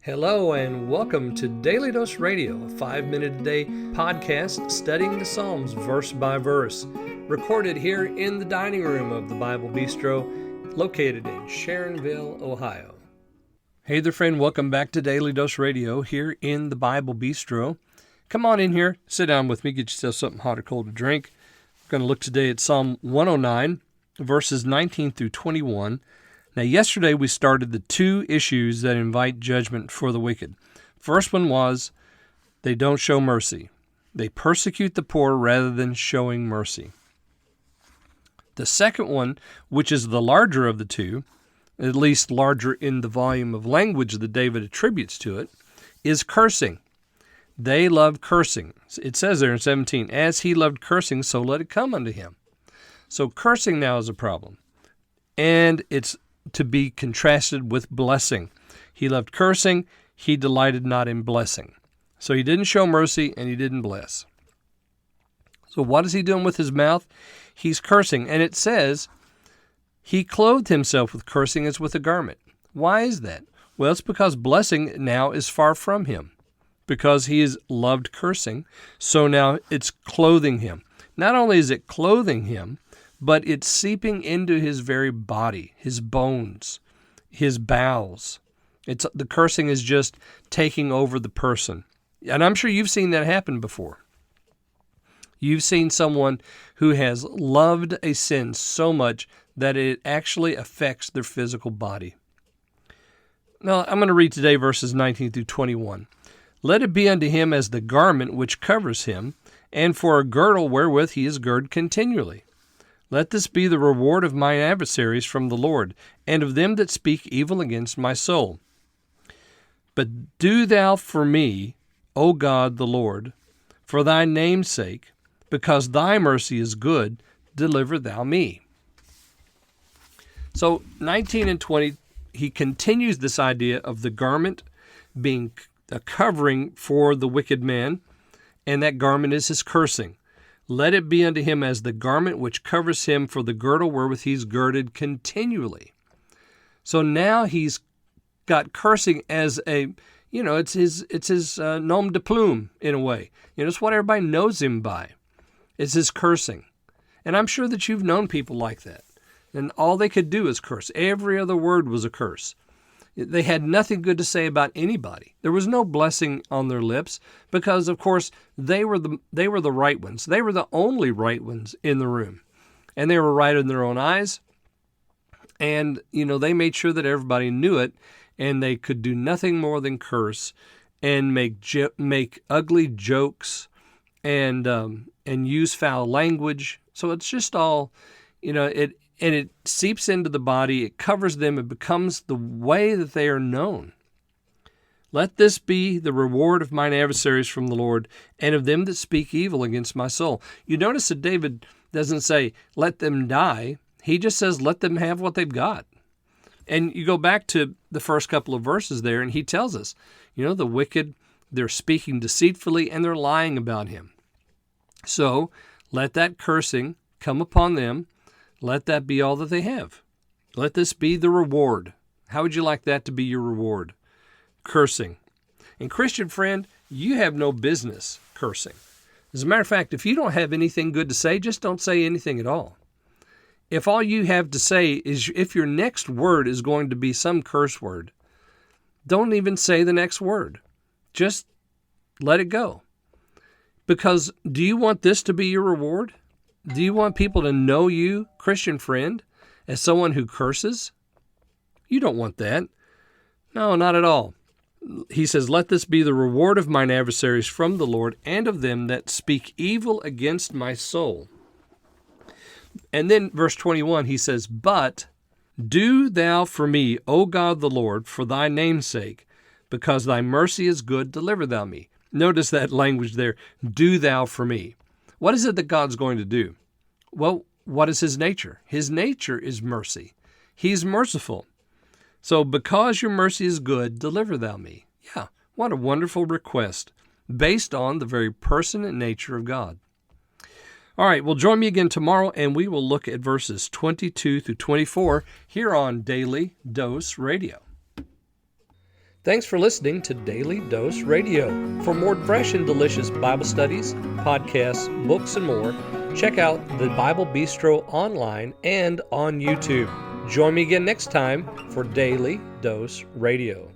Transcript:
Hello and welcome to Daily Dose Radio, a 5-minute-a-day podcast studying the Psalms verse by verse, recorded here in the dining room of the Bible Bistro, located in Sharonville, Ohio. Hey there, friend. Welcome back to Daily Dose Radio here in the Bible Bistro. Come on in here, sit down with me, get yourself something hot or cold to drink. We're going to look today at Psalm 109, verses 19 through 21. Now, yesterday we started the two issues that invite judgment for the wicked. First one was they don't show mercy. They persecute the poor rather than showing mercy. The second one, which is the larger of the two, at least larger in the volume of language that David attributes to it, is cursing. They love cursing. It says there in 17, as he loved cursing, so let it come unto him. So cursing now is a problem. And it's to be contrasted with blessing. He loved cursing, he delighted not in blessing. So he didn't show mercy and he didn't bless. So what is he doing with his mouth? He's cursing. And it says, he clothed himself with cursing as with a garment. Why is that? Well, it's because blessing now is far from him. Because he has loved cursing, so now it's clothing him. Not only is it clothing him, but it's seeping into his very body, his bones, his bowels. The cursing is just taking over the person. And I'm sure you've seen that happen before. You've seen someone who has loved a sin so much that it actually affects their physical body. Now, I'm going to read today verses 19 through 21. Let it be unto him as the garment which covers him, and for a girdle wherewith he is girded continually. Let this be the reward of mine adversaries from the Lord, and of them that speak evil against my soul. But do thou for me, O God the Lord, for thy name's sake, because thy mercy is good, deliver thou me. So 19 and 20, he continues this idea of the garment being a covering for the wicked man, and that garment is his cursing. Let it be unto him as the garment which covers him for the girdle wherewith he's girded continually. So now he's got cursing as a, it's his nom de plume in a way. It's what everybody knows him by. It's his cursing. And I'm sure that you've known people like that. And all they could do is curse. Every other word was a curse. They had nothing good to say about anybody. There was no blessing on their lips because, of course, they were the right ones. They were the only right ones in the room. And they were right in their own eyes. And, they made sure that everybody knew it, and they could do nothing more than curse and make ugly jokes and use foul language. So it's just all, and it seeps into the body, it covers them, it becomes the way that they are known. Let this be the reward of mine adversaries from the Lord, and of them that speak evil against my soul. You notice that David doesn't say, let them die. He just says, let them have what they've got. And you go back to the first couple of verses there, and he tells us, the wicked, they're speaking deceitfully, and they're lying about him. So let that cursing come upon them. Let that be all that they have. Let this be the reward. How would you like that to be your reward? Cursing. And Christian friend, you have no business cursing. As a matter of fact, if you don't have anything good to say, just don't say anything at all. If all you have to say is, if your next word is going to be some curse word, don't even say the next word. Just let it go. Because do you want this to be your reward? Do you want people to know you, Christian friend, as someone who curses? You don't want that. No, not at all. He says, let this be the reward of mine adversaries from the Lord, and of them that speak evil against my soul. And then verse 21, he says, but do thou for me, O God the Lord, for thy name's sake, because thy mercy is good, deliver thou me. Notice that language there, do thou for me. What is it that God's going to do? Well, what is his nature? His nature is mercy. He's merciful. So because your mercy is good, deliver thou me. Yeah, what a wonderful request based on the very person and nature of God. All right, well, join me again tomorrow, and we will look at verses 22 through 24 here on Daily Dose Radio. Thanks for listening to Daily Dose Radio. For more fresh and delicious Bible studies, podcasts, books, and more, check out the Bible Bistro online and on YouTube. Join me again next time for Daily Dose Radio.